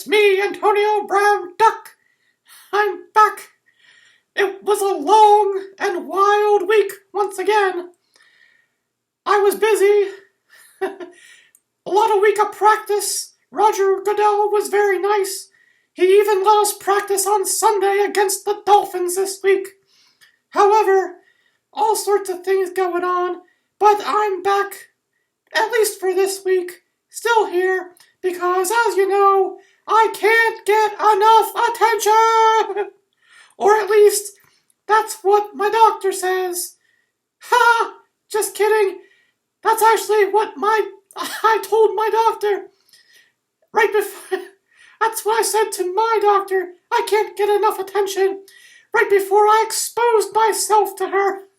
It's me, Antonio Brown Duck. I'm back. It was a long and wild week once again. I was busy. A lot of week of practice. Roger Goodell was very nice. He even let us practice on Sunday against the Dolphins this week. However, all sorts of things going on, but I'm back, at least for this week, still here, because as you know, I can't get enough attention! Or at least, that's what my doctor says. Ha! Just kidding. That's actually what I told my doctor. Right before, that's what I said to my doctor. I can't get enough attention. Right before I exposed myself to her.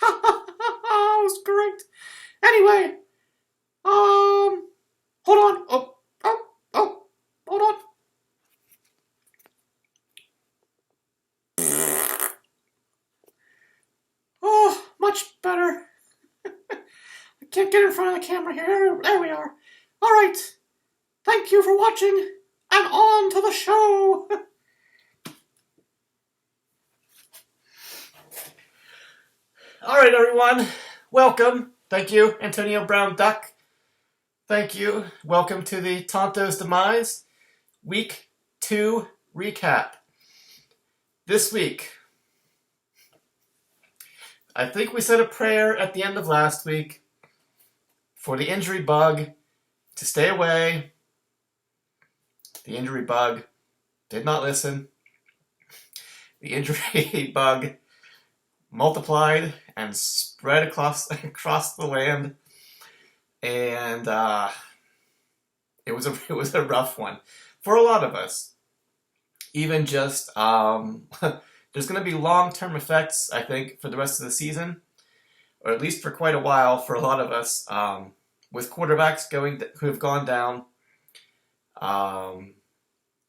Ha ha ha ha, it was great. Anyway, hold on. Hold on. Oh, much better. I can't get in front of the camera here. There we are. All right. Thank you for watching, and on to the show. All right, everyone. Welcome. Thank you, Antonio Brown Duck. Thank you. Welcome to the Tonto's Demise Week 2 recap. This week, I think we said a prayer at the end of last week for the injury bug to stay away. The injury bug did not listen. The injury bug multiplied and spread across the land, and it was a rough one for a lot of us. Even just there's going to be long-term effects, I think, for the rest of the season, or at least for quite a while for a lot of us, with quarterbacks who have gone down,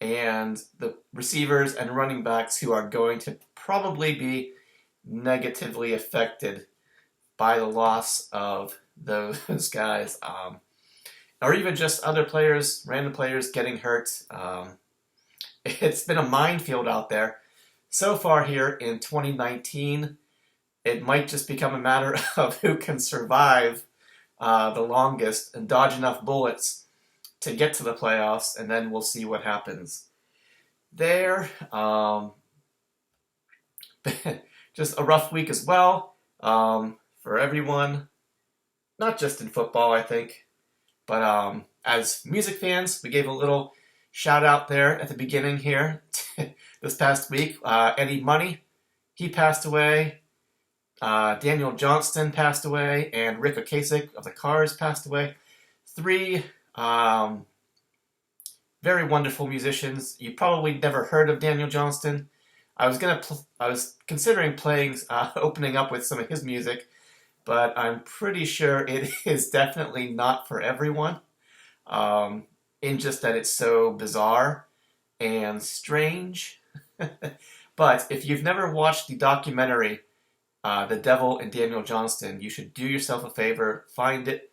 and the receivers and running backs who are going to probably be negatively affected by the loss of those guys, or even just other players, random players getting hurt. It's been a minefield out there. So far here in 2019, it might just become a matter of who can survive the longest and dodge enough bullets to get to the playoffs, and then we'll see what happens there. Just a rough week as well for everyone, not just in football, I think, but as music fans, we gave a little shout out there at the beginning here this past week. Eddie Money, he passed away. Daniel Johnston passed away, and Rick Ocasek of the Cars passed away. Three very wonderful musicians. You probably never heard of Daniel Johnston. I was considering opening up with some of his music, but I'm pretty sure it is definitely not for everyone. In just that it's so bizarre and strange. But if you've never watched the documentary, The Devil and Daniel Johnston, you should do yourself a favor, find it,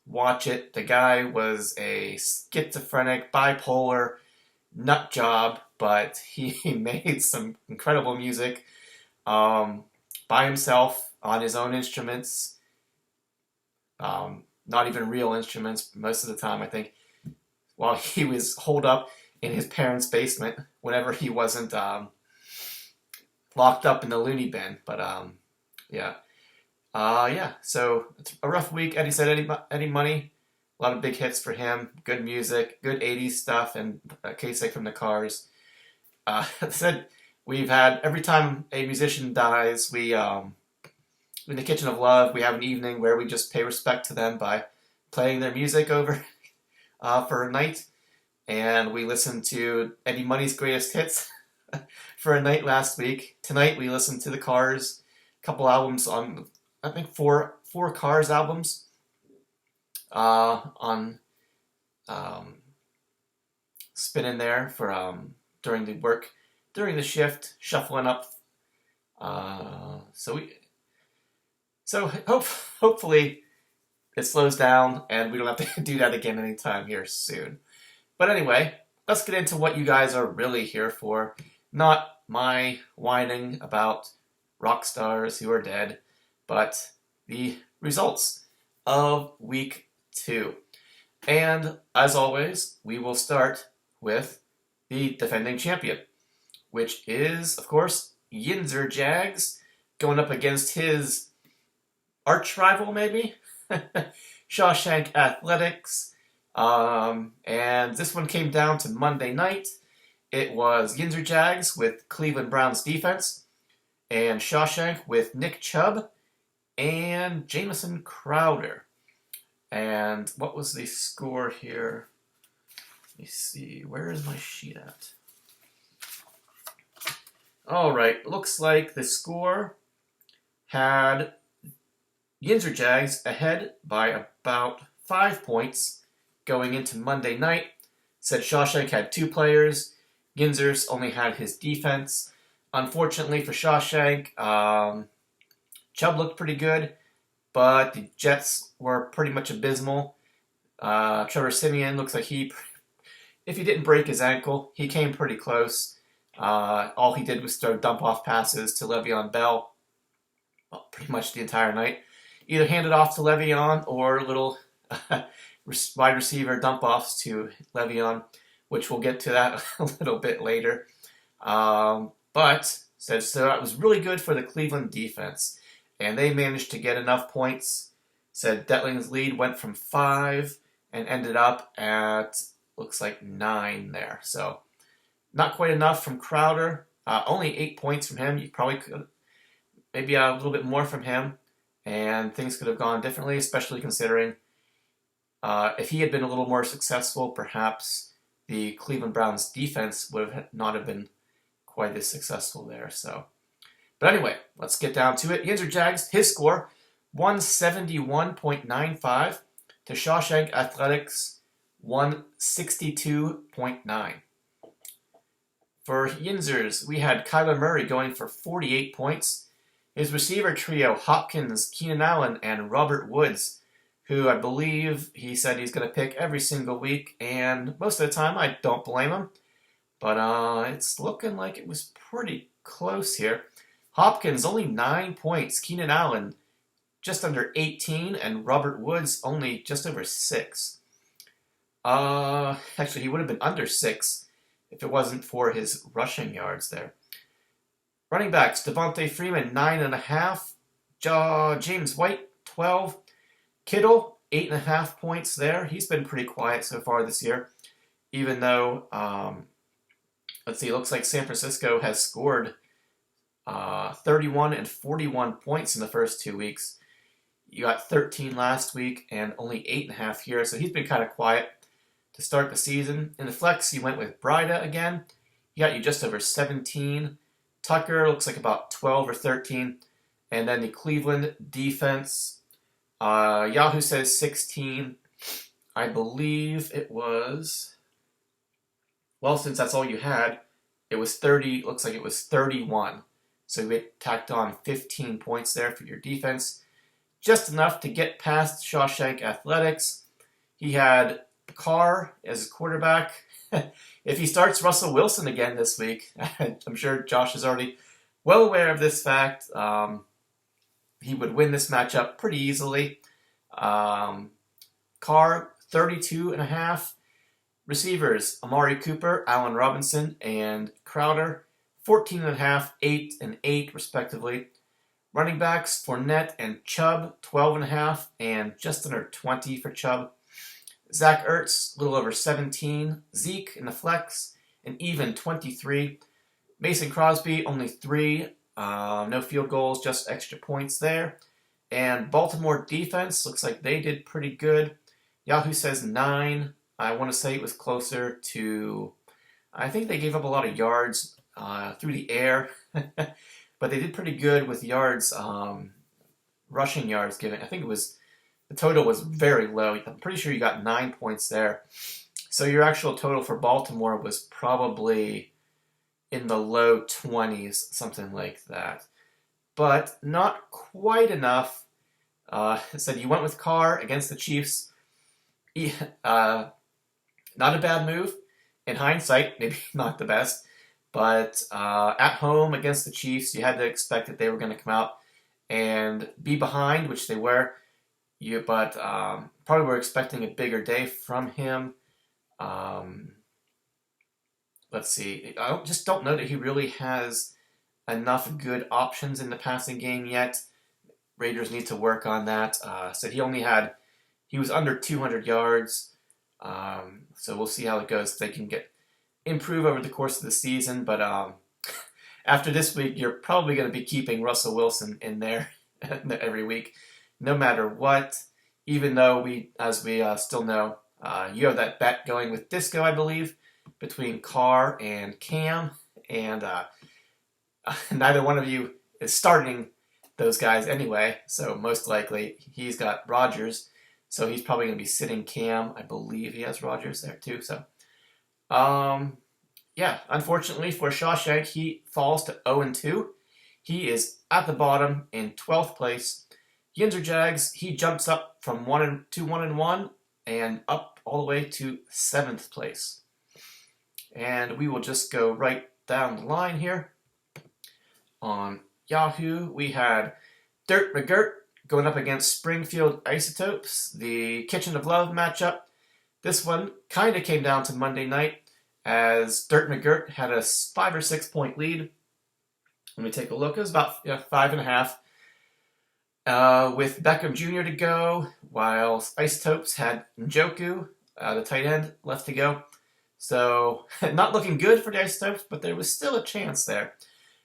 watch it. The guy was a schizophrenic, bipolar nut job, but he made some incredible music by himself on his own instruments, not even real instruments most of the time, I think, while he was holed up in his parents' basement whenever he wasn't locked up in the loony bin. But yeah. So it's a rough week. Eddie said Eddie Money, a lot of big hits for him, good music, good 80s stuff, and Kasich from the Cars. Said we've had, every time a musician dies, we in the Kitchen of Love, we have an evening where we just pay respect to them by playing their music over for a night, and we listened to Eddie Money's greatest hits for a night last week. Tonight we listened to the Cars, a couple albums on, I think four Cars albums on spinning there for during the shift, shuffling up. So hopefully it slows down and we don't have to do that again anytime here soon. But anyway, let's get into what you guys are really here for. Not my whining about rock stars who are dead, but the results of week 2. And as always, we will start with the defending champion, which is, of course, Yinzer Jags, going up against his arch rival, maybe? Shawshank Athletics. And this one came down to Monday night. It was Yinzer Jags with Cleveland Browns defense, and Shawshank with Nick Chubb and Jamison Crowder. And what was the score here? Let me see. Where is my sheet at? All right. Looks like the score had Yinzer Jags ahead by about 5 points going into Monday night. Said Shawshank had 2 players. Yinzer's only had his defense. Unfortunately for Shawshank, Chubb looked pretty good, but the Jets were pretty much abysmal. Trevor Siemian looks like if he didn't break his ankle, he came pretty close. All he did was throw dump-off passes to Le'Veon Bell, well, pretty much the entire night. Either handed off to Le'Veon or little wide receiver dump-offs to Le'Veon, which we'll get to that a little bit later. But so that was really good for the Cleveland defense, and they managed to get enough points. Said Detling's lead went from 5 and ended up at, looks like 9 there. So not quite enough from Crowder. Only 8 points from him. You probably could, maybe a little bit more from him, and things could have gone differently, especially considering if he had been a little more successful, perhaps the Cleveland Browns defense would not have been quite as successful there. So, but anyway, let's get down to it. Yinzer Jags, his score, 171.95 to Shawshank Athletics, 162.9. For Yinzers, we had Kyler Murray going for 48 points. His receiver trio, Hopkins, Keenan Allen, and Robert Woods, who I believe he said he's going to pick every single week, and most of the time I don't blame him. But it's looking like it was pretty close here. Hopkins only 9 points, Keenan Allen just under 18, and Robert Woods only just over 6. Actually, he would have been under 6 if it wasn't for his rushing yards there. Running backs, Devontae Freeman, 9.5. James White, 12. Kittle, 8.5 points there. He's been pretty quiet so far this year, even though, let's see, it looks like San Francisco has scored 31 and 41 points in the first 2 weeks. You got 13 last week and only 8.5 here, so he's been kind of quiet to start the season. In the flex, you went with Breida again. He got you just over 17. Tucker looks like about 12 or 13. And then the Cleveland defense, Yahoo says 16. I believe it was, well, since that's all you had, it was 30, looks like it was 31. So we tacked on 15 points there for your defense. Just enough to get past Shawshank Athletics. He had Carr as his quarterback. If he starts Russell Wilson again this week, I'm sure Josh is already well aware of this fact. He would win this matchup pretty easily. Carr, 32.5. Receivers, Amari Cooper, Allen Robinson, and Crowder, 14.5, 8, and 8, respectively. Running backs, Fournette and Chubb, 12.5, and just under 20 for Chubb. Zach Ertz, a little over 17. Zeke in the flex, an even 23. Mason Crosby, only 3. No field goals, just extra points there. And Baltimore defense, looks like they did pretty good. Yahoo says 9. I want to say it was closer to, I think they gave up a lot of yards through the air. But they did pretty good with yards, rushing yards given. I think it was, the total was very low. I'm pretty sure you got 9 points there. So your actual total for Baltimore was probably in the low 20s, something like that. But not quite enough. Said you went with Carr against the Chiefs. Not a bad move. in hindsight, maybe not the best. But at home against the Chiefs, you had to expect that they were going to come out and be behind, which they were. But probably were expecting a bigger day from him. Um, let's see. Just don't know that he really has enough good options in the passing game yet. Raiders need to work on that. So he was under 200 yards. So we'll see how it goes. If they can improve over the course of the season. But after this week, you're probably going to be keeping Russell Wilson in there every week, no matter what. Even though as we still know, you have that bet going with Disco, I believe, between Carr and Cam, and neither one of you is starting those guys anyway. So most likely he's got Rodgers, so he's probably going to be sitting Cam. I believe he has Rodgers there too. So, yeah, unfortunately for Shawshank, he falls to 0-2. He is at the bottom in 12th place. Yinzer Jags, he jumps up from 1-1 and up all the way to 7th place. And we will just go right down the line here. On Yahoo, we had Dirt McGirt going up against Springfield Isotopes, the Kitchen of Love matchup. This one kind of came down to Monday night as Dirt McGirt had a 5 or 6 point lead. Let me take a look. It was about 5.5. With Beckham Jr. to go, while Isotopes had Njoku, the tight end, left to go. So, not looking good for the Isotopes, but there was still a chance there.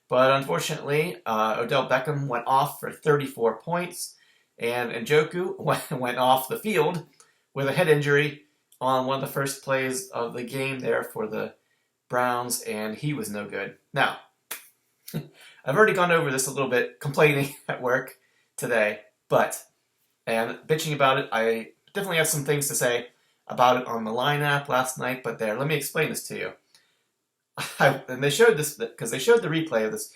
But unfortunately, Odell Beckham went off for 34 points, and Njoku went off the field with a head injury on one of the first plays of the game there for the Browns, and he was no good. Now, I've already gone over this a little bit, complaining at work today, and bitching about it. I definitely have some things to say about it on the Line app last night, but let me explain this to you. And they showed this because they showed the replay of this.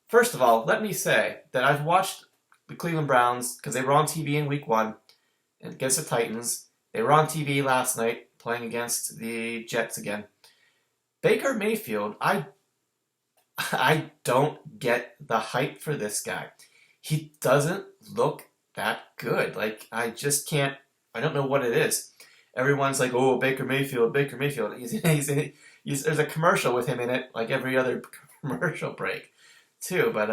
First of all, let me say that I've watched the Cleveland Browns because they were on TV in Week 1 against the Titans. They were on TV last night playing against the Jets again. Baker Mayfield, I don't get the hype for this guy. He doesn't look that good. Like, I just can't. I don't know what it is. Everyone's like, "Oh, Baker Mayfield, Baker Mayfield." There's a commercial with him in it, like every other commercial break, too. But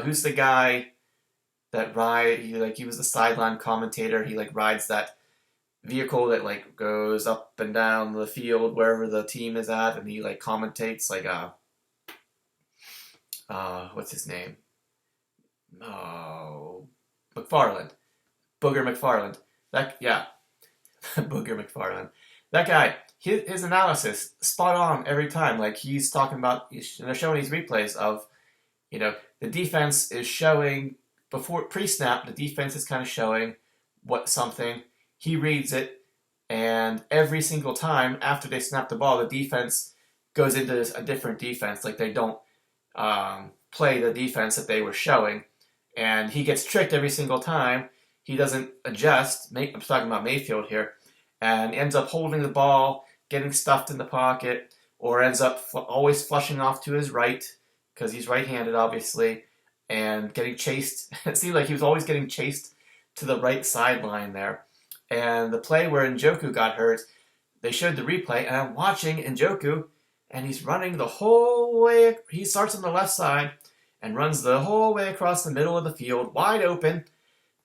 who's the guy that he was the sideline commentator. He rides that vehicle that goes up and down the field wherever the team is at, and he commentates what's his name? Oh, McFarland. Booger McFarland. Booger McFarland. That guy, his analysis, spot on every time. He's talking about, they're showing these replays of, the defense is showing, pre-snap, the defense is kind of showing something. He reads it, and every single time after they snap the ball, the defense goes into a different defense. They don't play the defense that they were showing. And he gets tricked every single time. He doesn't adjust. I'm talking about Mayfield here. And ends up holding the ball, getting stuffed in the pocket, or ends up always flushing off to his right, because he's right-handed, obviously, and getting chased. It seemed like he was always getting chased to the right sideline there. And the play where Njoku got hurt, they showed the replay, and I'm watching Njoku, and he's running the whole way. He starts on the left side and runs the whole way across the middle of the field, wide open.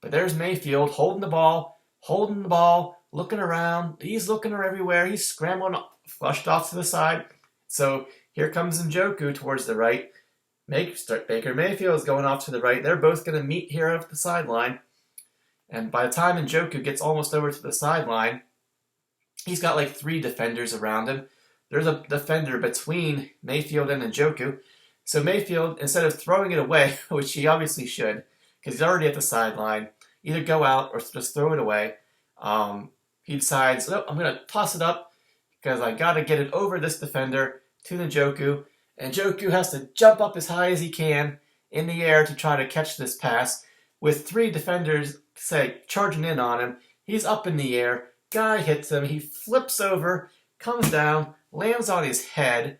But there's Mayfield holding the ball, looking around. He's looking everywhere. He's scrambling, flushed off to the side. So here comes Njoku towards the right. Baker Mayfield is going off to the right. They're both going to meet here at the sideline. And by the time Njoku gets almost over to the sideline, he's got 3 defenders around him. There's a defender between Mayfield and Njoku. So Mayfield, instead of throwing it away, which he obviously should, because he's already at the sideline, either go out or just throw it away, he decides, no, I'm going to toss it up because I got to get it over this defender to Njoku. And Njoku has to jump up as high as he can in the air to try to catch this pass. With 3 defenders, charging in on him, he's up in the air, Guy hits him. He flips over, comes down, lands on his head,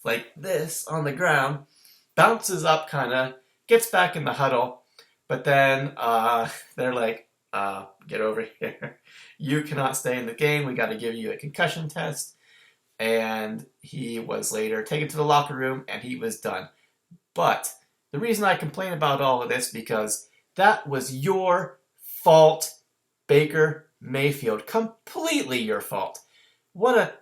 like this on the ground, bounces up kind of, gets back in the huddle, but then they're like, get over here. You cannot stay in the game. We got to give you a concussion test. And he was later taken to the locker room and he was done. But the reason I complain about all of this because that was your fault, Baker Mayfield. Completely your fault. What a...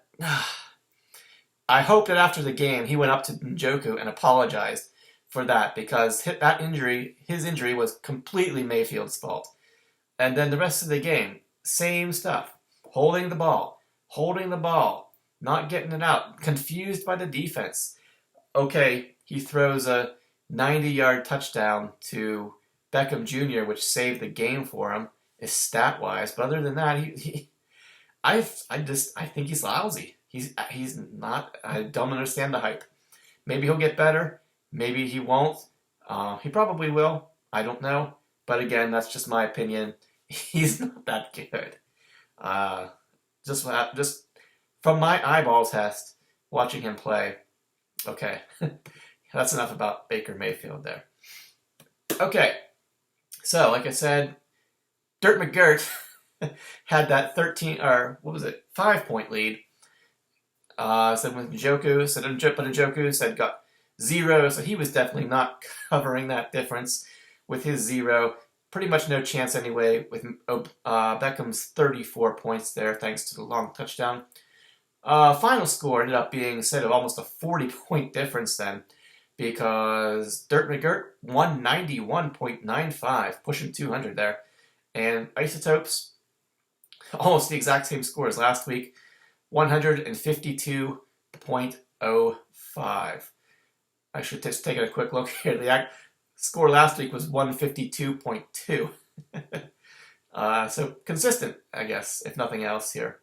I hope that after the game he went up to Njoku and apologized for that because his injury was completely Mayfield's fault. And then the rest of the game, same stuff. Holding the ball, not getting it out, confused by the defense. Okay, he throws a 90-yard touchdown to Beckham Jr., which saved the game for him, is stat-wise. But other than that, I think he's lousy. He's not. I don't understand the hype. Maybe he'll get better. Maybe he won't. He probably will. I don't know. But again, that's just my opinion. He's not that good. Just from my eyeball test, watching him play. Okay, that's enough about Baker Mayfield there. Okay, so like I said, Dirt McGirt had that 5-point lead. Said with Njoku, but Njoku said got 0, so he was definitely not covering that difference with his 0. Pretty much no chance anyway with Beckham's 34 points there, thanks to the long touchdown. Final score ended up being instead of almost a 40-point difference then, because Dirt McGirt 191.95, pushing 200 there, and Isotopes almost the exact same score as last week, 152.05. I should just take a quick look here. The score last week was 152.2. So consistent, I guess, if nothing else here.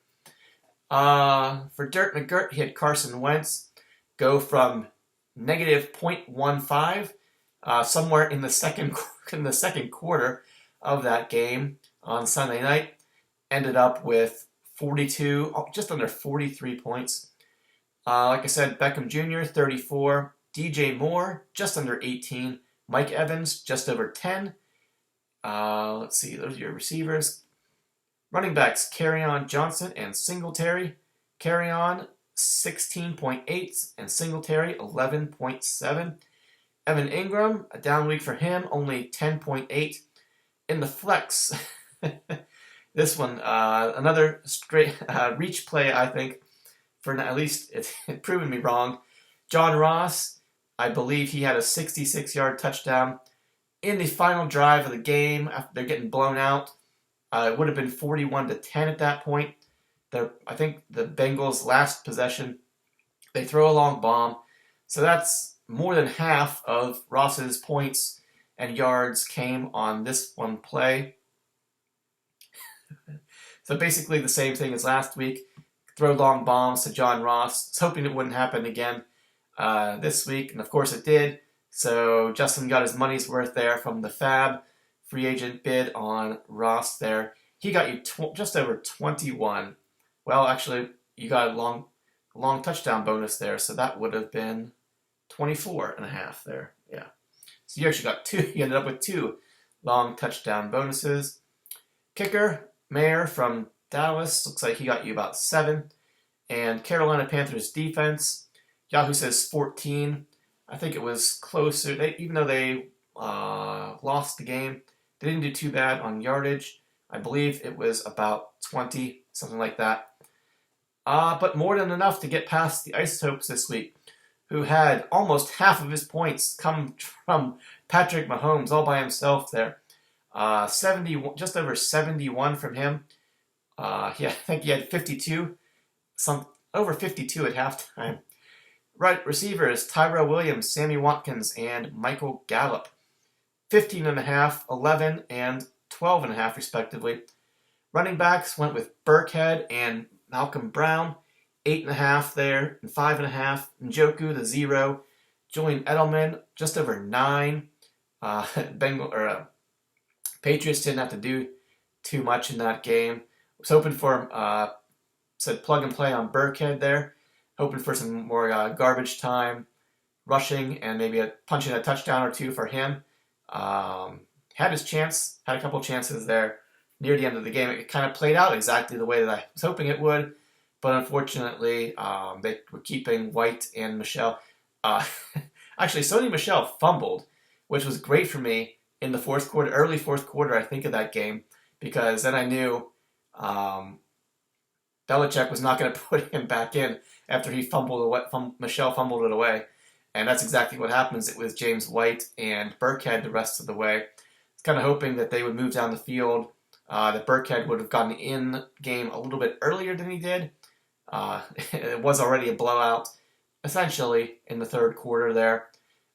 For Dirt McGirt, he had Carson Wentz go from negative 0.15 somewhere in the second quarter of that game on Sunday night. Ended up with 42, just under 43 points. Like I said, Beckham Jr., 34. DJ Moore, just under 18. Mike Evans, just over 10. Let's see, those are your receivers. Running backs, Kerryon Johnson and Singletary. Kerryon, 16.8, and Singletary, 11.7. Evan Ingram, a down week for him, only 10.8. In the flex, this one, another straight reach play, I think, for at least it's proven me wrong. John Ross, I believe he had a 66-yard touchdown in the final drive of the game after they're getting blown out. It would have been 41-10 at that point. I think the Bengals' last possession, they throw a long bomb. So that's more than half of Ross's points and yards came on this one play. So basically the same thing as last week. Throw long bombs to John Ross. I was hoping it wouldn't happen again this week, and of course it did. So Justin got his money's worth there from the Fab free agent bid on Ross there. He got you just over 21. Well, actually, you got a long touchdown bonus there, so that would have been 24.5 there. Yeah. So you actually got 2. You ended up with 2 long touchdown bonuses. Kicker, Mayer from Dallas, looks like he got you about 7. And Carolina Panthers defense, Yahoo says 14. I think it was closer. Even though they lost the game, they didn't do too bad on yardage. I believe it was about 20, something like that. But more than enough to get past the Isotopes this week, who had almost half of his points come from Patrick Mahomes all by himself there. 71, just over 71 from him. I think he had 52, over 52 at halftime. Right receivers, Tyrell Williams, Sammy Watkins, and Michael Gallup. 15.5, 11, and 12.5 respectively. Running backs went with Burkhead and Malcolm Brown. 8.5 there, and 5.5. Njoku, the 0. Julian Edelman, just over 9. Patriots didn't have to do too much in that game. Was hoping for said plug and play on Burkhead there, hoping for some more garbage time rushing and maybe punching a touchdown or two for him. Had his chance, had a couple chances there near the end of the game. It kind of played out exactly the way that I was hoping it would, but unfortunately, they were keeping White and Michel. Actually, Sony Michel fumbled, which was great for me in the fourth quarter, early fourth quarter, I think, of that game, because then I knew Belichick was not going to put him back in after he Michel fumbled it away. And that's exactly what happens. It was James White and Burkhead the rest of the way. It's kind of hoping that they would move down the field, that Burkhead would have gotten in game a little bit earlier than he did. It was already a blowout, essentially, in the third quarter there.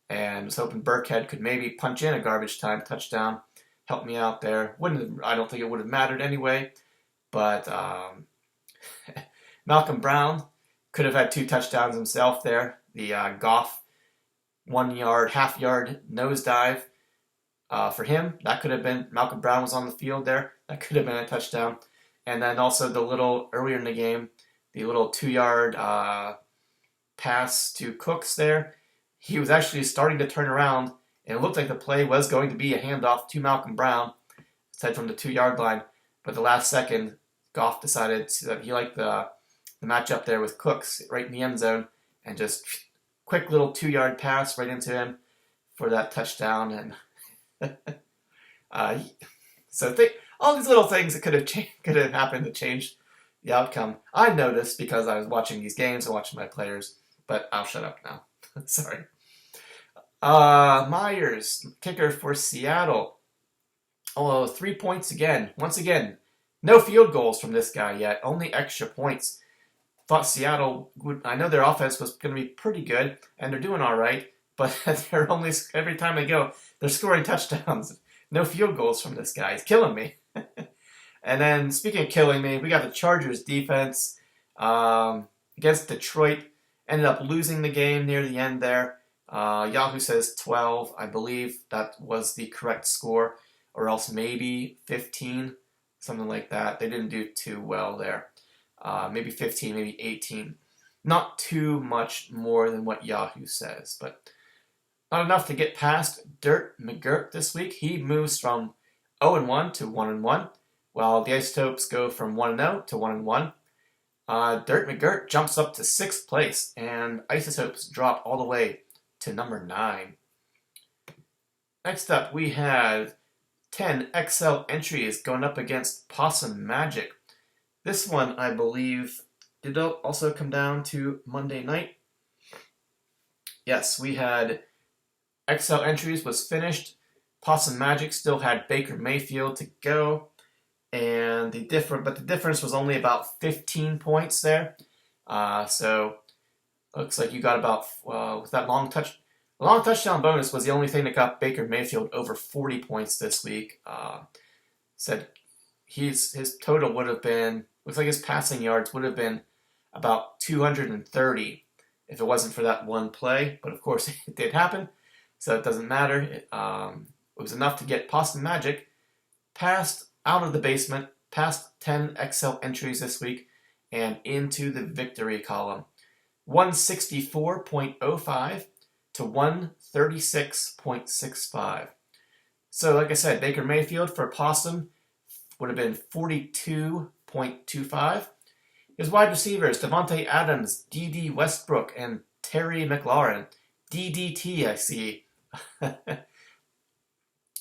And was hoping Burkhead could maybe punch in a garbage time touchdown, help me out there. I don't think it would have mattered anyway. But Malcolm Brown could have had 2 touchdowns himself there. The Goff 1 yard, half yard nosedive for him. That could have been, Malcolm Brown was on the field there. That could have been a touchdown. And then also the little, earlier in the game, the little 2-yard pass to Cooks there. He was actually starting to turn around, and it looked like the play was going to be a handoff to Malcolm Brown, instead from the 2-yard line. But the last second, Goff decided that he liked the matchup there with Cooks right in the end zone, and just quick little 2-yard pass right into him for that touchdown. And all these little things that could have happened to change the outcome. I noticed because I was watching these games and watching my players, but I'll shut up now. Sorry. Myers, kicker for Seattle. 3 points again. Once again, no field goals from this guy yet, only extra points. Thought Seattle would, I know their offense was going to be pretty good, and they're doing all right, but they're only, every time they go, they're scoring touchdowns. No field goals from this guy. He's killing me. And then, speaking of killing me, we got the Chargers defense against Detroit. Ended up losing the game near the end there. Yahoo says 12. I believe that was the correct score, or else maybe 15, something like that. They didn't do too well there. Maybe 15, maybe 18. Not too much more than what Yahoo says, but not enough to get past Dirt McGirt this week. He moves from 0-1 to 1-1, while the Isotopes go from 1-0 to 1-1. Dirt McGirt jumps up to 6th place, and Isotopes drop all the way to number 9. Next up, we have 10 XL entries going up against Possum Magic. This one, I believe, did also come down to Monday night. Yes, we had XL entries was finished. Possum Magic still had Baker Mayfield to go. And the difference was only about 15 points there. So looks like you got about with that long touchdown bonus was the only thing that got Baker Mayfield over 40 points this week. Said his total would have been, looks like his passing yards would have been about 230 if it wasn't for that one play. But of course it did happen, so it doesn't matter. It was enough to get Possum Magic past out of the basement, past 10 XL entries this week, and into the victory column. 164.05 to 136.65. So, like I said, Baker Mayfield for Possum would have been 42.25. His wide receivers, Devontae Adams, D.D. Westbrook, and Terry McLaurin. DDT, I see.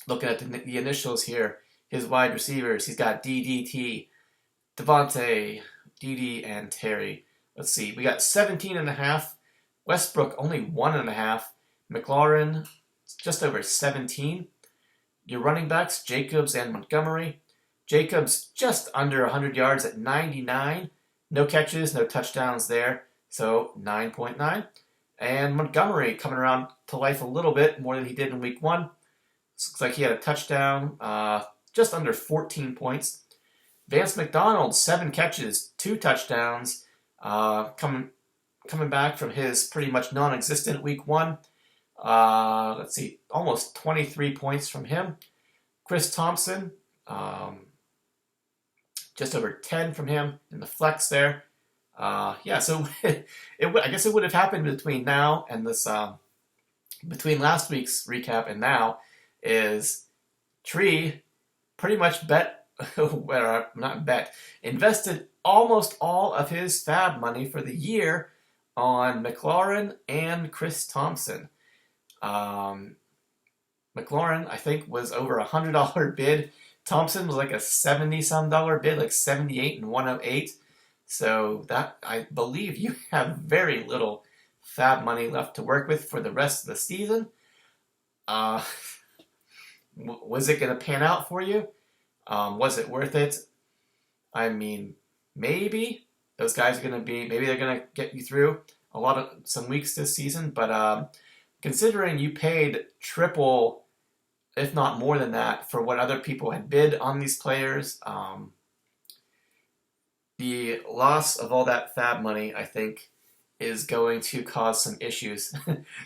Looking at the initials here. His wide receivers, he's got DDT, Devontae, DD, and Terry. Let's see, we got 17.5. Westbrook only 1.5. McLaurin just over 17. Your running backs, Jacobs and Montgomery. Jacobs just under 100 yards at 99. No catches, no touchdowns there, so 9.9. And Montgomery coming around to life a little bit more than he did in week 1. Looks like he had a touchdown, just under 14 points. Vance McDonald, 7 catches, 2 touchdowns, coming back from his pretty much non-existent week 1. Let's see, almost 23 points from him. Chris Thompson, just over 10 from him in the flex there. Yeah, so I guess it would have happened between now and this, between last week's recap and now, is Tree pretty much invested almost all of his fab money for the year on McLaurin and Chris Thompson. McLaurin, I think, was over $100 bid. Thompson was like a $70-some bid, like 78 and 108. So that, I believe, you have very little fab money left to work with for the rest of the season. Was it going to pan out for you? Was it worth it? I mean, maybe those guys are going to be, maybe they're going to get you through some weeks this season, but considering you paid triple, if not more than that, for what other people had bid on these players, the loss of all that fab money, I think, is going to cause some issues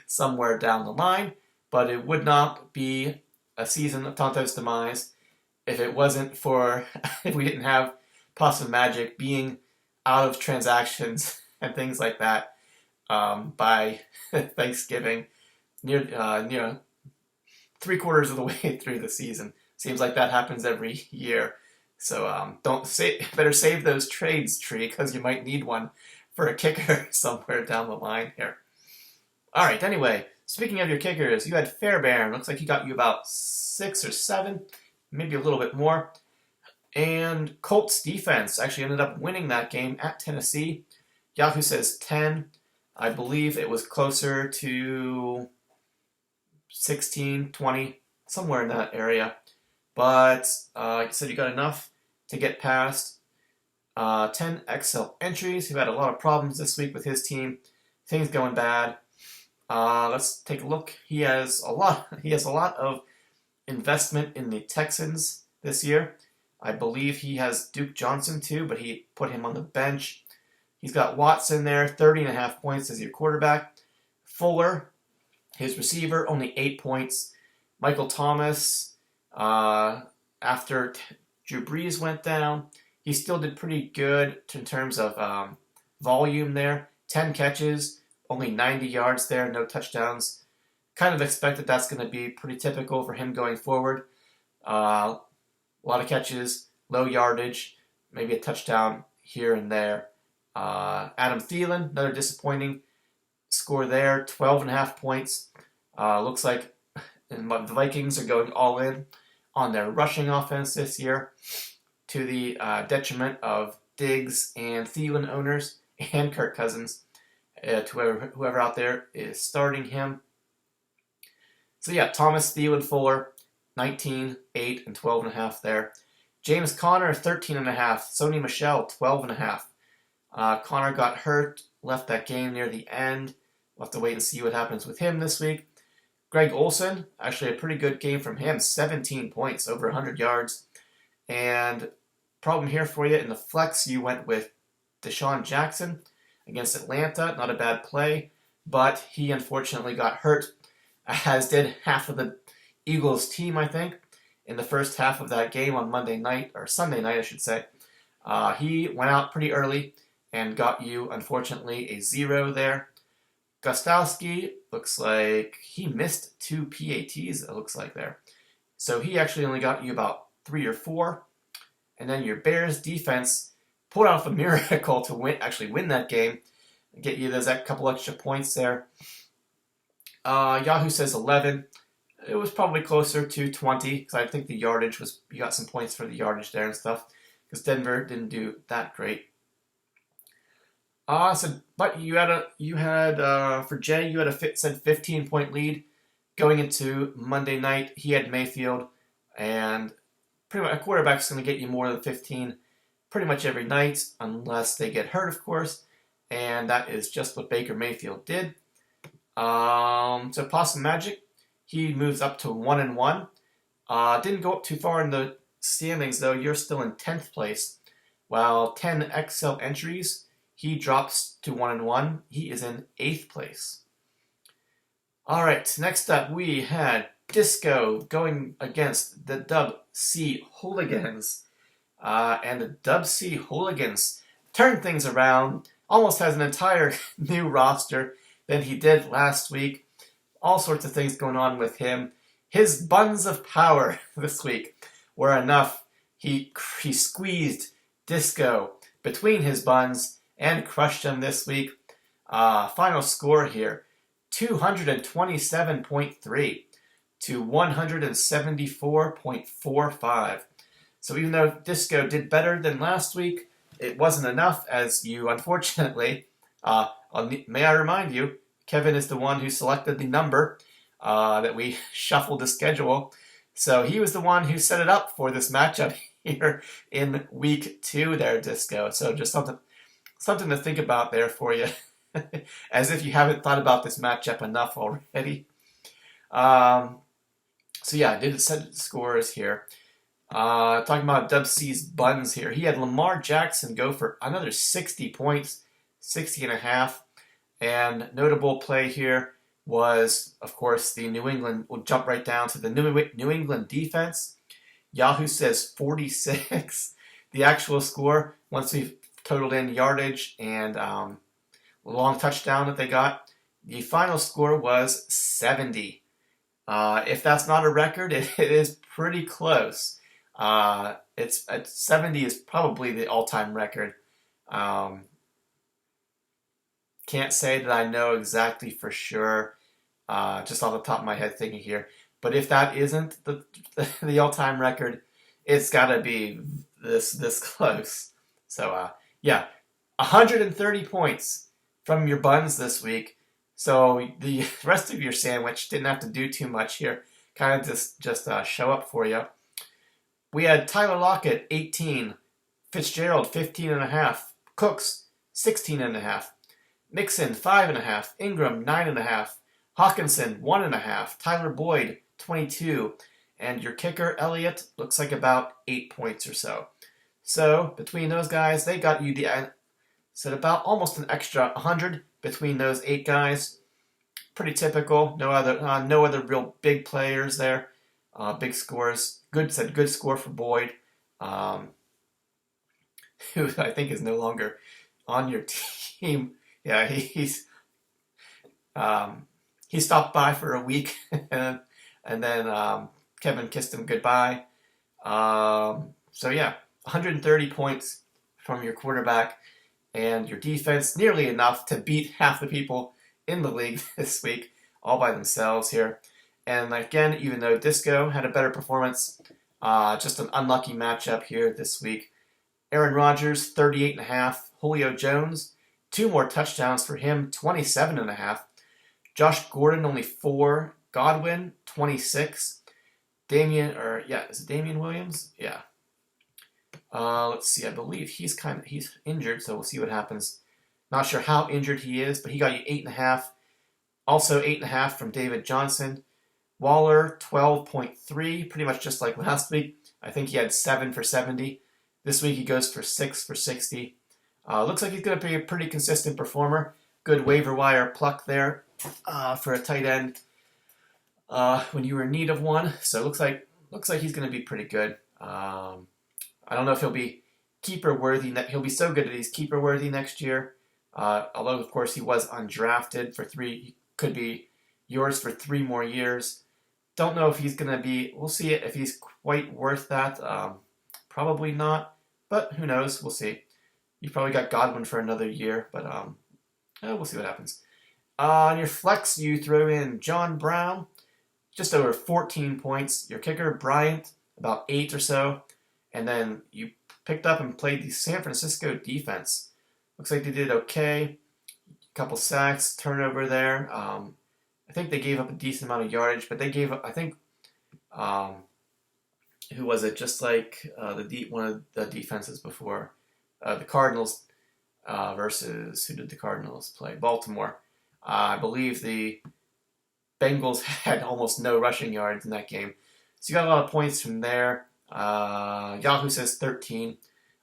somewhere down the line, but it would not be a season of Tonto's demise if it wasn't for, if we didn't have Possum Magic being out of transactions and things like that by Thanksgiving, near 3/4 of the way through the season. Seems like that happens every year. So better save those trades, Tree, because you might need one for a kicker somewhere down the line here. All right, anyway, speaking of your kickers, you had Fairbairn. Looks like he got you about 6 or 7, maybe a little bit more. And Colts defense actually ended up winning that game at Tennessee. Yahoo says 10. I believe it was closer to 16, 20, somewhere in that area. But like I said, you got enough to get past 10 Excel entries. Who had a lot of problems this week with his team. Things going bad. Let's take a look. He has a lot of investment in the Texans this year. I believe he has Duke Johnson too, but he put him on the bench. He's got Watson there, 30.5 points as your quarterback. Fuller, his receiver, only 8 points. Michael Thomas, after Drew Brees went down, he still did pretty good in terms of volume there. 10 catches, only 90 yards there, no touchdowns. Kind of expected that's going to be pretty typical for him going forward. A lot of catches, low yardage, maybe a touchdown here and there. Adam Thielen, another disappointing score there, 12.5 points. Looks like the Vikings are going all in on their rushing offense this year, to the detriment of Diggs and Thielen owners and Kirk Cousins, to whoever out there is starting him. So yeah, Thomas, Thielen, Fuller, 19, 8, and 12.5 there. James Conner, 13.5. Sony Michel, 12.5. Conner got hurt, left that game near the end. We'll have to wait and see what happens with him this week. Greg Olsen, actually a pretty good game from him, 17 points, over 100 yards. And problem here for you, in the flex, you went with Deshaun Jackson against Atlanta. Not a bad play, but he unfortunately got hurt, as did half of the Eagles team, I think, in the first half of that game on Monday night, or Sunday night, I should say. He went out pretty early and got you, unfortunately, a 0 there. Gostowski, looks like he missed 2 PATs, it looks like there. So he actually only got you about 3 or 4. And then your Bears defense pulled off a miracle to win that game, and get you those couple extra points there. Yahoo says 11. It was probably closer to 20, because I think the yardage was, you got some points for the yardage there and stuff, because Denver didn't do that great. But you had for Jay, you had said 15-point lead going into Monday night. He had Mayfield, and pretty much a quarterback's going to get you more than 15 pretty much every night, unless they get hurt, of course, and that is just what Baker Mayfield did. So Possum Magic, he moves up to 1-1. Didn't go up too far in the standings, though. You're still in 10th place, while 10 Excel entries, he drops to 1-1. He is in 8th place. All right, next up we had Disco going against the Dub C Hooligans. And the Dub C Hooligans turned things around. Almost has an entire new roster than he did last week. All sorts of things going on with him. His buns of power this week were enough. He squeezed Disco between his buns and crushed him this week. Final score here, 227.3 to 174.45. So even though Disco did better than last week, it wasn't enough, as you unfortunately, may I remind you, Kevin is the one who selected the number that we shuffled the schedule. So he was the one who set it up for this matchup here in week 2 there, Disco. So just something to think about there for you, as if you haven't thought about this matchup enough already. So yeah, I did set the scores here. Talking about Dub C's buns here. He had Lamar Jackson go for another 60 points, 60.5. And notable play here was, of course, the New England. We'll jump right down to the New England defense. Yahoo says 46. The actual score, once we've totaled in yardage and long touchdown that they got, the final score was 70. If that's not a record, it is pretty close. It's 70 is probably the all-time record. Can't say that I know exactly for sure, just off the top of my head thinking here. But if that isn't the all-time record, it's got to be this close. So yeah, 130 points from your buns this week. So the rest of your sandwich didn't have to do too much here. Kind of just show up for you. We had Tyler Lockett, 18. Fitzgerald, 15.5. Cooks, 16.5. Mixon, 5.5. Ingram, 9.5. Hawkinson, 1.5. Tyler Boyd, 22. And your kicker, Elliott, looks like about 8 points or so. So between those guys, they got you about almost an extra 100 between those 8 guys. Pretty typical. No other real big players there. Big scores. Good score for Boyd, who I think is no longer on your team. Yeah, he stopped by for a week, and then Kevin kissed him goodbye. So yeah, 130 points from your quarterback and your defense, nearly enough to beat half the people in the league this week, all by themselves here. And again, even though Disco had a better performance, just an unlucky matchup here this week. Aaron Rodgers, 38.5. Julio Jones, 2 more touchdowns for him, 27.5. Josh Gordon, only 4. Godwin, 26. Is it Damian Williams? Yeah. Let's see, I believe he's injured, so we'll see what happens. Not sure how injured he is, but he got you 8.5. Also 8.5 from David Johnson. Waller, 12.3, pretty much just like last week. I think he had 7 for 70. This week he goes for 6 for 60. Looks like he's going to be a pretty consistent performer. Good waiver wire pluck there for a tight end when you were in need of one. So it looks like he's going to be pretty good. I don't know if he'll be keeper worthy. He'll be so good that he's keeper worthy next year. Although of course he was undrafted for 3, he could be yours for 3 more years. Don't know if he's going to be, we'll see if he's quite worth that. Probably not, but who knows, we'll see. You've probably got Godwin for another year, but we'll see what happens. On your flex, you throw in John Brown, just over 14 points. Your kicker, Bryant, about 8 or so. And then you picked up and played the San Francisco defense. Looks like they did okay. Couple sacks, turnover there. I think they gave up a decent amount of yardage, but they gave up, I think, who was it? Just like one of the defenses before. The Cardinals versus, who did the Cardinals play? Baltimore. I believe the Bengals had almost no rushing yards in that game. So you got a lot of points from there. Yahoo says 13.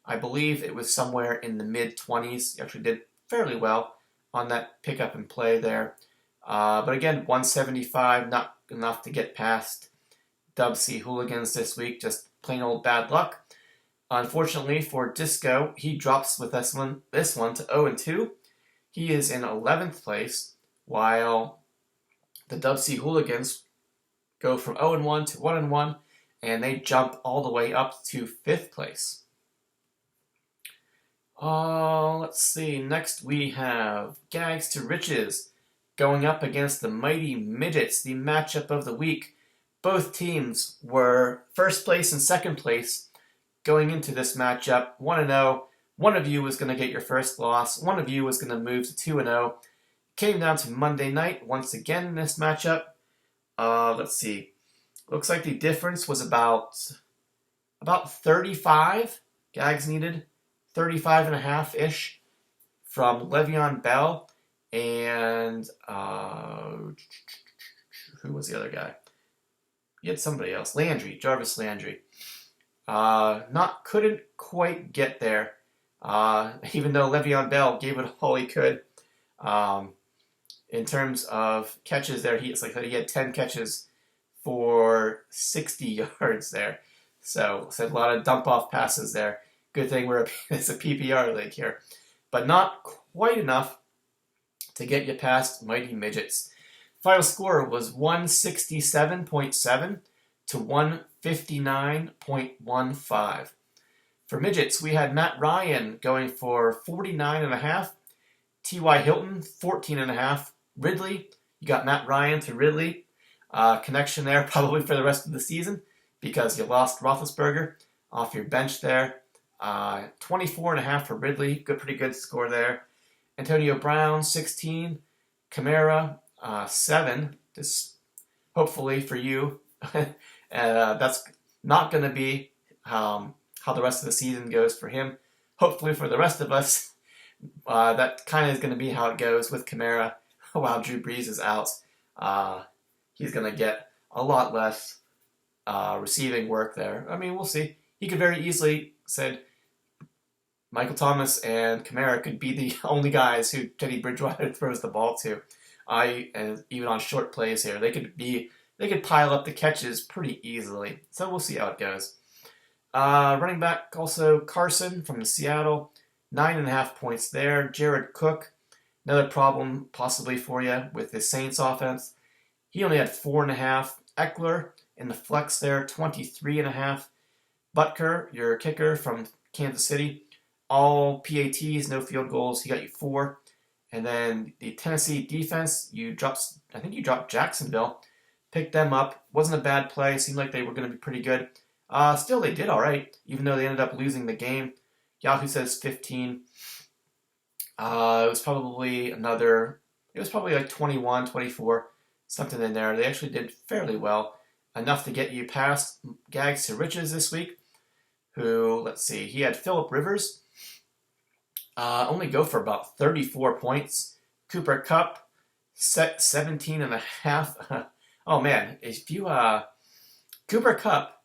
I believe it was somewhere in the mid-20s. You actually did fairly well on that pickup and play there. But again, 175, not enough to get past Dub C Hooligans this week. Just plain old bad luck. Unfortunately for Disco, he drops with this one to 0-2. He is in 11th place, while the Dub C Hooligans go from 0-1 to 1-1, and they jump all the way up to 5th place. Let's see. Next we have Gags to Riches going up against the Mighty Midgets, the matchup of the week. Both teams were first place and second place going into this matchup, 1-0. One of you was going to get your first loss. One of you was going to move to 2-0. Came down to Monday night once again in this matchup. Let's see. Looks like the difference was about 35. Gags needed 35.5-ish from Le'Veon Bell and who was the other guy? You had somebody else. Jarvis Landry. Couldn't quite get there. Even though Le'Veon Bell gave it all he could. In terms of catches there, he had 10 catches for 60 yards there. So a lot of dump-off passes there. Good thing it's a PPR league here. But not quite enough to get you past Mighty Midgets. Final score was 167.7 to 159.15. For Midgets, we had Matt Ryan going for 49.5, T.Y. Hilton 14.5, Ridley, you got Matt Ryan to Ridley, connection there probably for the rest of the season because you lost Roethlisberger off your bench there. 24.5 for Ridley, pretty good score there. Antonio Brown 16, Kamara 7. Just hopefully for you, that's not going to be how the rest of the season goes for him. Hopefully for the rest of us, that kind of is going to be how it goes with Kamara while Drew Brees is out. He's going to get a lot less receiving work there. I mean, we'll see. He could very easily said Michael Thomas and Kamara could be the only guys who Teddy Bridgewater throws the ball to. And even on short plays here, they could pile up the catches pretty easily. So we'll see how it goes. Running back also Carson from Seattle, 9.5 points there. Jared Cook, another problem possibly for you with the Saints offense. He only had 4.5. Eckler in the flex there, 23.5. Butker, your kicker from Kansas City, all PATs, no field goals. He got you 4. And then the Tennessee defense, I think you dropped Jacksonville. Picked them up. Wasn't a bad play. Seemed like they were going to be pretty good. Still, they did all right, even though they ended up losing the game. Yahoo says 15. It was probably like 21, 24, something in there. They actually did fairly well, enough to get you past Gags to Riches this week, who, let's see, he had Phillip Rivers, only go for about 34 points. Cooper Kupp, 17.5. Oh, man, if you, Cooper Kupp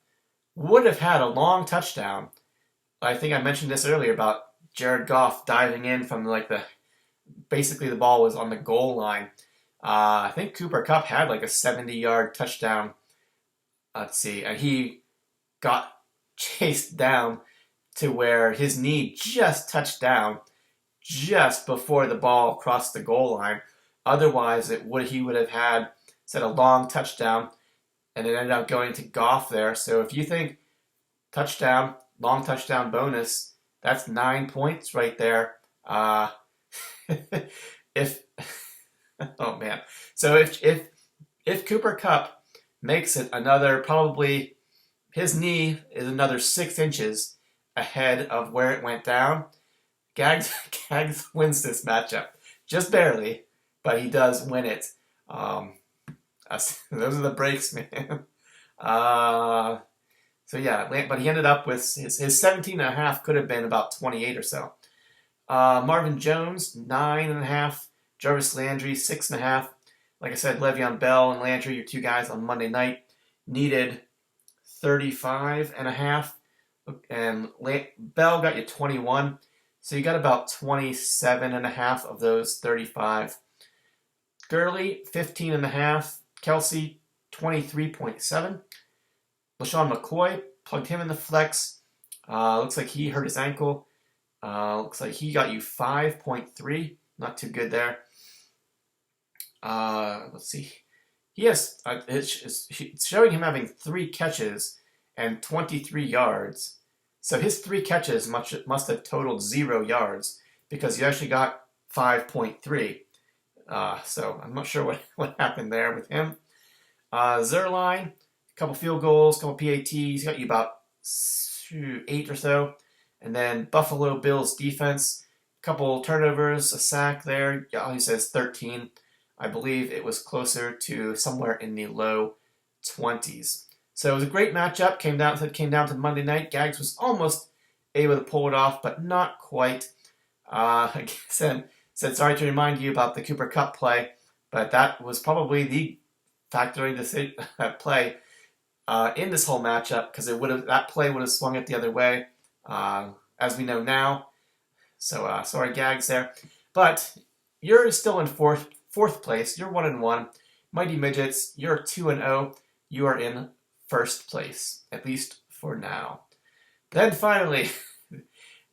would have had a long touchdown. I think I mentioned this earlier about Jared Goff diving in from basically the ball was on the goal line. I think Cooper Kupp had like a 70-yard touchdown. Let's see, and he got chased down to where his knee just touched down just before the ball crossed the goal line. Otherwise, he would have had a long touchdown, and it ended up going to Goff there. So if you think touchdown, long touchdown bonus, that's 9 points right there. Oh man. So if Cooper Kupp makes it probably his knee is another 6 inches ahead of where it went down, Gags wins this matchup. Just barely, but he does win it. Those are the breaks, man. So yeah, but he ended up with his 17.5 could have been about 28 or so. Marvin Jones, 9.5. Jarvis Landry, 6.5. Like I said, Le'Veon Bell and Landry, your two guys on Monday night, needed 35.5. And Bell got you 21. So you got about 27.5 of those 35. Gurley, 15.5. Kelsey, 23.7. LaShawn McCoy, plugged him in the flex. Looks like he hurt his ankle. Looks like he got you 5.3. Not too good there. Let's see. He has it's showing him having 3 catches and 23 yards. So his 3 catches must have totaled 0 yards because he actually got 5.3. So I'm not sure what happened there with him. Zerline, a couple field goals, a couple PATs, got you about 8 or so. And then Buffalo Bills defense, a couple turnovers, a sack there. He says 13. I believe it was closer to somewhere in the low 20s. So it was a great matchup. Came down to Monday night. Gags was almost able to pull it off, but not quite. I said sorry to remind you about the Cooper Kupp play, but that was probably the factoring play in this whole matchup because that play would have swung it the other way, as we know now. So sorry, Gags there, but you're still in fourth place. You're 1-1. Mighty Midgets, you're 2-0. You are in first place, at least for now. Then finally,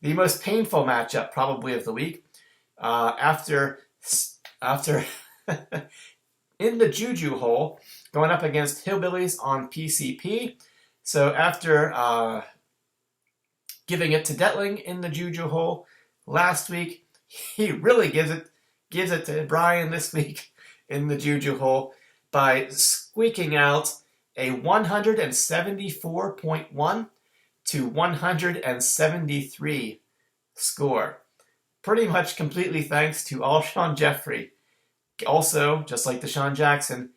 the most painful matchup probably of the week. After in the Juju hole, going up against Hillbillies on PCP. So after giving it to Detling in the Juju hole last week, he really gives it to Brian this week in the Juju hole by squeaking out a 174.1 to 173 score. Pretty much completely thanks to Alshon Jeffrey. Also, just like Deshaun Jackson,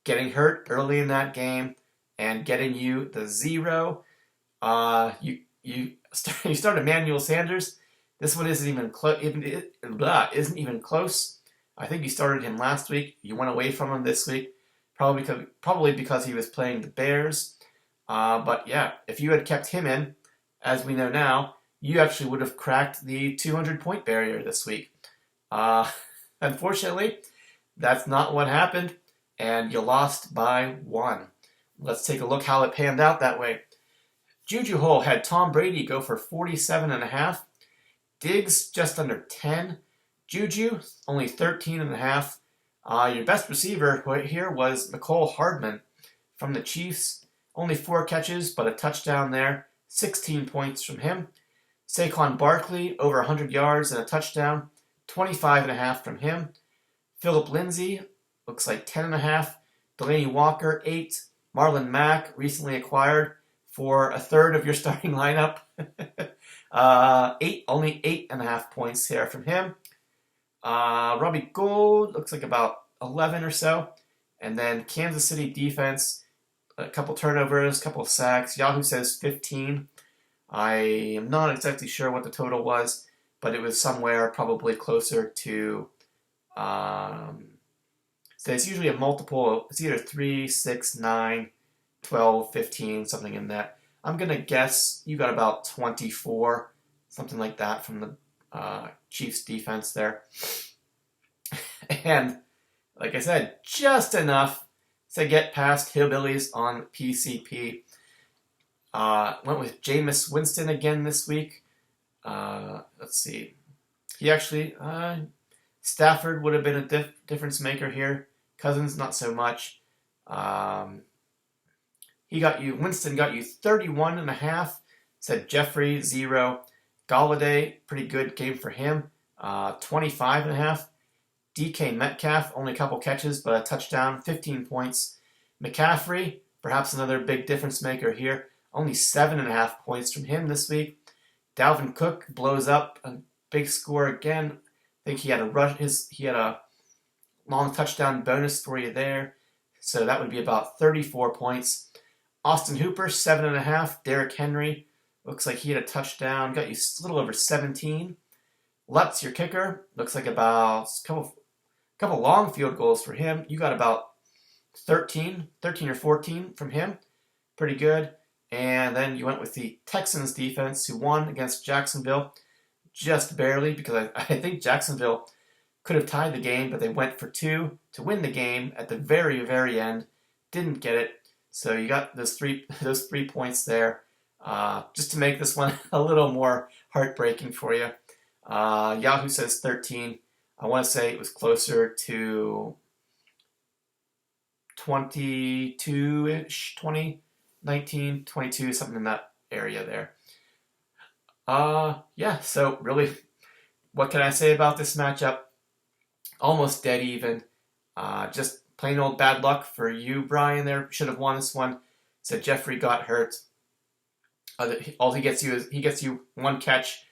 getting hurt early in that game and getting you the 0. You started Emmanuel Sanders. This one isn't even close. I think you started him last week. You went away from him this week, probably because he was playing the Bears. But yeah, if you had kept him in, as we know now, you actually would have cracked the 200-point barrier this week. Unfortunately, that's not what happened, and you lost by 1. Let's take a look how it panned out that way. Juju hole had Tom Brady go for 47.5. Diggs just under 10. Juju only 13.5. Your best receiver here was Mecole Hardman from the Chiefs. Only 4 catches, but a touchdown there. 16 points from him. Saquon Barkley over 100 yards and a touchdown. 25.5 from him. Philip Lindsay looks like 10.5. Delaney Walker 8. Marlon Mack recently acquired for a third of your starting lineup. Only 8.5 points here from him. Robbie Gould looks like about 11 or so. And then Kansas City defense, a couple turnovers, a couple of sacks. Yahoo says 15. I am not exactly sure what the total was, but it was somewhere probably closer to, so it's usually a multiple. It's either 3, 6, 9, 12, 15, something in that. I'm going to guess you got about 24, something like that from the Chiefs defense there. And like I said, just enough to get past Hillbillies on PCP. Went with Jameis Winston again this week. Let's see. He actually, Stafford would have been a difference maker here. Cousins, not so much. Winston got you 31.5. Said Jeffrey, 0. Galladay, pretty good game for him. 25.5. DK Metcalf, only a couple catches, but a touchdown, 15 points. McCaffrey, perhaps another big difference maker here. Only 7.5 points from him this week. Dalvin Cook blows up a big score again. I think he had a long touchdown bonus for you there. So that would be about 34 points. Austin Hooper, 7.5. Derrick Henry, looks like he had a touchdown. Got you a little over 17. Lutz, your kicker, looks like about a couple long field goals for him. You got about 13 or 14 from him. Pretty good. And then you went with the Texans defense, who won against Jacksonville just barely, because I think Jacksonville could have tied the game, but they went for 2 to win the game at the very, very end. Didn't get it. So you got those three points there. Just to make this one a little more heartbreaking for you. Yahoo says 13. I want to say it was closer to 22-ish, 20, 19, 22, something in that area there. Yeah, so really, what can I say about this matchup? Almost dead even. Just plain old bad luck for you, Brian, there. Should have won this one. So Jeffrey got hurt. All he gets you one catch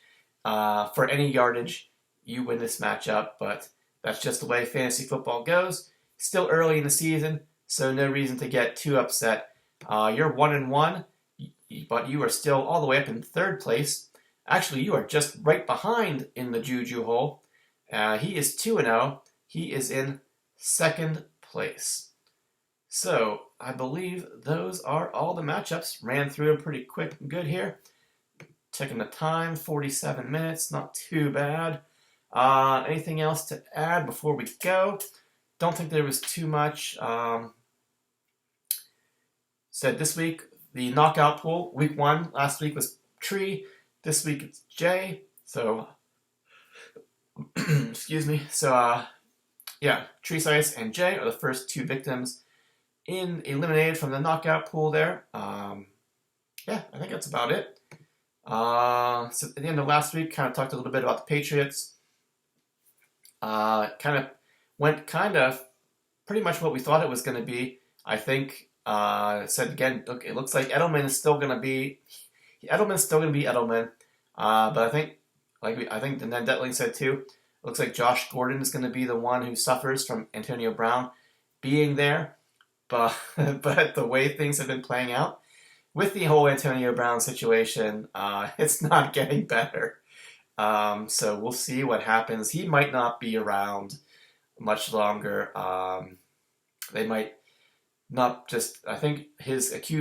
for any yardage. You win this matchup, but that's just the way fantasy football goes. Still early in the season, so no reason to get too upset. You're 1-1, but you are still all the way up in third place. Actually, you are just right behind in the Juju hole. He is 2-0. He is in second place. So I believe those are all the matchups. Ran through them pretty quick and good here. Checking the time, 47 minutes, not too bad. Anything else to add before we go? Don't think there was too much. Said this week, the knockout pool, week 1, last week was Tree, this week it's Jay. So, excuse me. So, yeah, Tree Size and Jay are the first 2 victims eliminated from the knockout pool there. Yeah, I think that's about it. So at the end of last week, kind of talked a little bit about the Patriots. Kind of pretty much what we thought it was going to be. I think said again, look, it looks like Edelman's still going to be Edelman. But I think the Ned Detling said too. It looks like Josh Gordon is going to be the one who suffers from Antonio Brown being there. But the way things have been playing out with the whole Antonio Brown situation, it's not getting better. So we'll see what happens. He might not be around much longer. They might not just. I think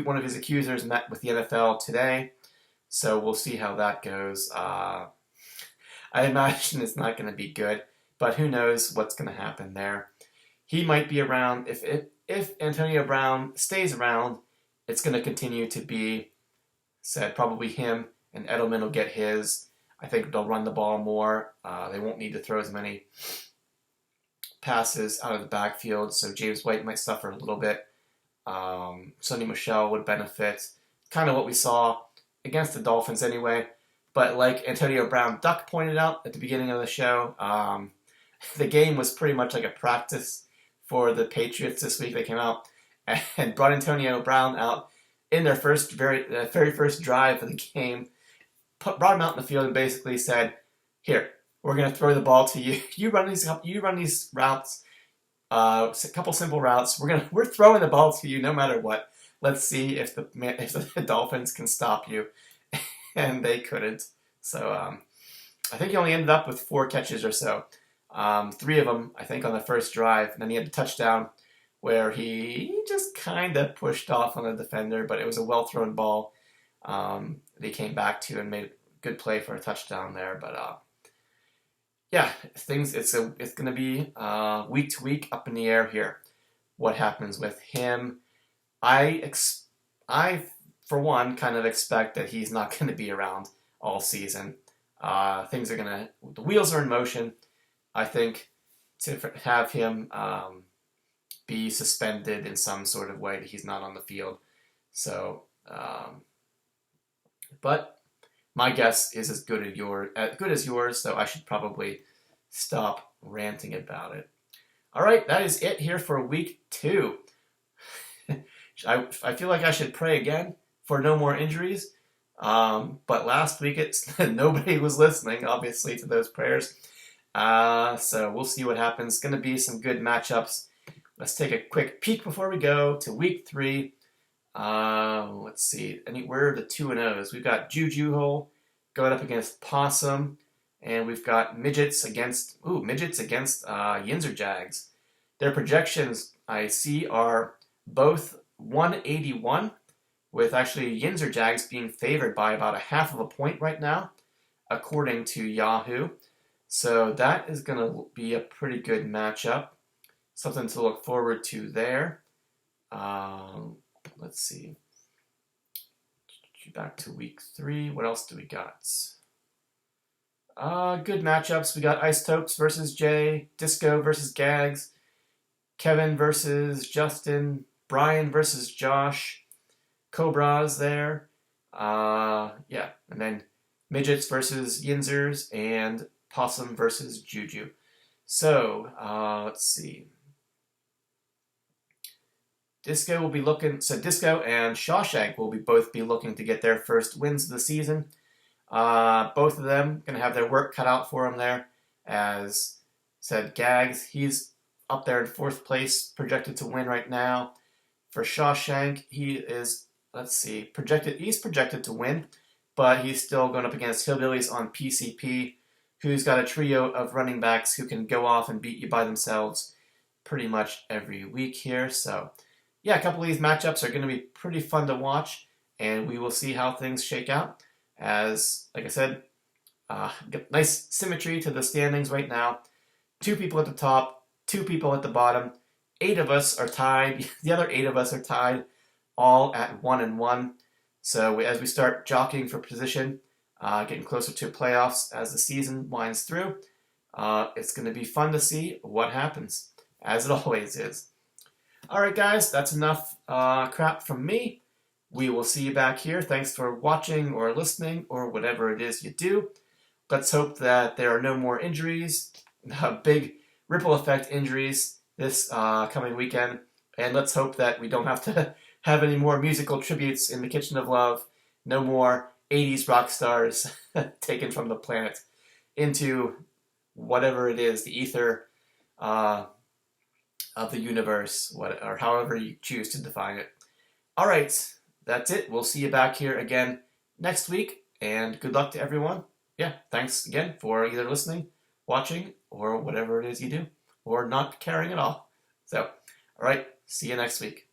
one of his accusers met with the NFL today, so we'll see how that goes. I imagine it's not going to be good, but who knows what's going to happen there. He might be around. If Antonio Brown stays around, it's going to continue to be said probably him and Edelman will get his. I think they'll run the ball more. They won't need to throw as many passes out of the backfield, so James White might suffer a little bit. Sonny Michel would benefit. Kind of what we saw against the Dolphins anyway. But like Antonio Brown Duck pointed out at the beginning of the show, the game was pretty much like a practice for the Patriots this week. They came out and brought Antonio Brown out in their very first drive of the game, brought him out in the field and basically said, "Here, we're going to throw the ball to you. You run these routes, a couple simple routes. We're throwing the ball to you no matter what. Let's see if the Dolphins can stop you." And they couldn't. So I think he only ended up with 4 catches or so. 3 of them, I think, on the first drive. And then he had a touchdown where he just kind of pushed off on the defender, but it was a well-thrown ball. They came back to and made a good play for a touchdown there. But yeah, it's going to be week to week up in the air here. What happens with him? I for one kind of expect that he's not going to be around all season. The wheels are in motion. I think to have him be suspended in some sort of way that he's not on the field. So, but my guess is as good as yours, so I should probably stop ranting about it. All right, that is it here for week 2. I feel like I should pray again for no more injuries, but last week nobody was listening, obviously, to those prayers. So we'll see what happens. Going to be some good matchups. Let's take a quick peek before we go to week 3. Let's see. Where are the 2-0s? We've got Juju Hole going up against Possum, and we've got Midgets against Yinzer Jags. Their projections I see are both 181, with actually Yinzer Jags being favored by about 0.5 point right now, according to Yahoo. So that is going to be a pretty good matchup. Something to look forward to there. Let's see. back to week 3. What else do we got? Good matchups. We got Isotopes versus Jay, Disco versus Gags, Kevin versus Justin, Brian versus Josh, Cobra's there. Yeah, and then Midgets versus Yinzers, and Possum versus Juju. So, let's see. Disco will be looking, so Disco and Shawshank will both be looking to get their first wins of the season. Both of them going to have their work cut out for them there. As said, Gags, he's up there in 4th place, projected to win right now. For Shawshank, he is, let's see, he's projected to win, but he's still going up against Hillbillies on PCP, who's got a trio of running backs who can go off and beat you by themselves pretty much every week here. So, yeah, a couple of these matchups are going to be pretty fun to watch, and we will see how things shake out. As, like I said, nice symmetry to the standings right now. 2 people at the top, 2 people at the bottom. 8 of us are tied. The other 8 of us are tied, all at 1-1. So as we start jockeying for position, getting closer to playoffs as the season winds through, it's going to be fun to see what happens, as it always is. All right, guys, that's enough crap from me. We will see you back here. Thanks for watching or listening or whatever it is you do. Let's hope that there are no more injuries, big ripple effect injuries this coming weekend. And let's hope that we don't have to have any more musical tributes in the Kitchen of Love. No more 80s rock stars taken from the planet into whatever it is, the ether of the universe, or however you choose to define it. All right. That's it. We'll see you back here again next week, and good luck to everyone. Yeah, thanks again for either listening, watching, or whatever it is you do, or not caring at all. So, all right, see you next week.